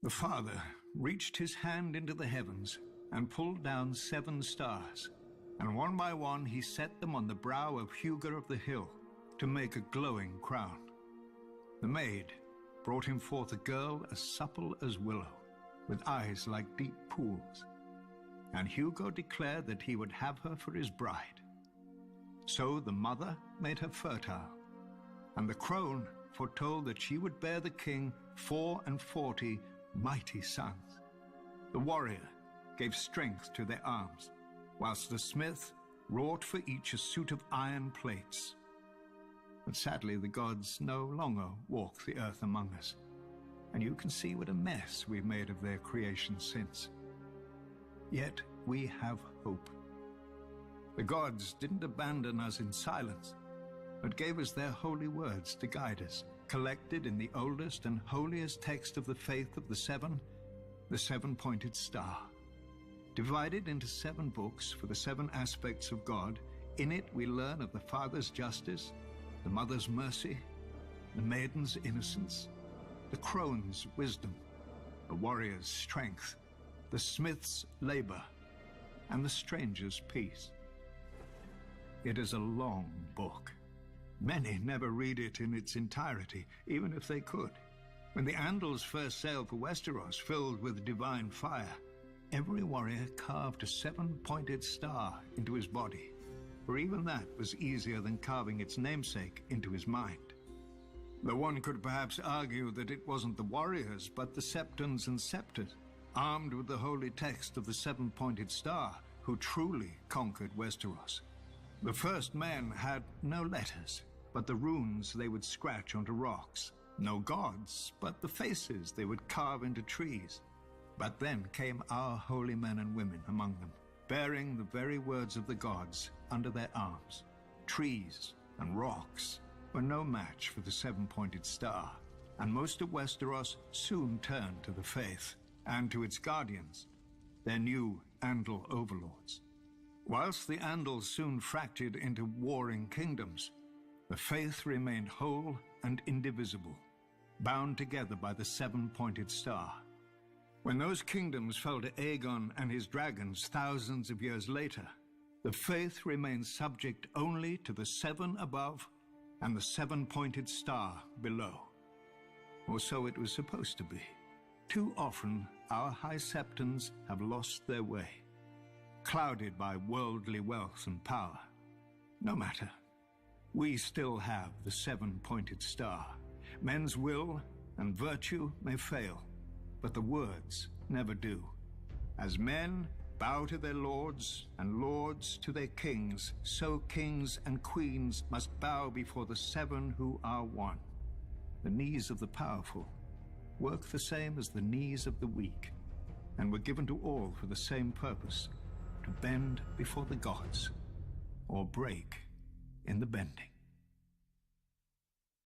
The Father reached his hand into the heavens and pulled down 7 stars, and one by one he set them on the brow of Hugo of the hill to make a glowing crown. The maid brought him forth a girl as supple as willow, with eyes like deep pools, and Hugo declared that he would have her for his bride. So the mother made her fertile, and the crone foretold that she would bear the king 44 mighty sons. The warrior gave strength to their arms, whilst the smith wrought for each a suit of iron plates. But sadly, the gods no longer walk the earth among us, and you can see what a mess we've made of their creation since. Yet we have hope. The gods didn't abandon us in silence, but gave us their holy words to guide us, collected in the oldest and holiest text of the faith of the 7, the 7-pointed star. Divided into 7 books for the 7 aspects of God, in it we learn of the Father's justice, the Mother's mercy, the maiden's innocence, the crone's wisdom, the warrior's strength, the smith's labor, and the stranger's peace. It is a long book. Many never read it in its entirety, even if they could. When the Andals first sailed for Westeros, filled with divine fire, every warrior carved a 7-pointed star into his body, for even that was easier than carving its namesake into his mind. Though one could perhaps argue that it wasn't the warriors, but the septons and septors, armed with the holy text of the 7-pointed star, who truly conquered Westeros. The first men had no letters, but the runes they would scratch onto rocks. No gods, but the faces they would carve into trees. But then came our holy men and women among them, bearing the very words of the gods under their arms. Trees and rocks were no match for the 7-pointed star, and most of Westeros soon turned to the faith and to its guardians, their new Andal overlords. Whilst the Andals soon fractured into warring kingdoms, the faith remained whole and indivisible, bound together by the 7-pointed star. When those kingdoms fell to Aegon and his dragons thousands of years later, the faith remained subject only to the 7 above and the 7-pointed star below. Or so it was supposed to be. Too often, our high septons have lost their way, clouded by worldly wealth and power. No matter. We still have the 7-pointed star. Men's will and virtue may fail, but the words never do. As men bow to their lords and lords to their kings, so kings and queens must bow before the 7 who are one. The knees of the powerful work the same as the knees of the weak, and were given to all for the same purpose, to bend before the gods, or break in the bending.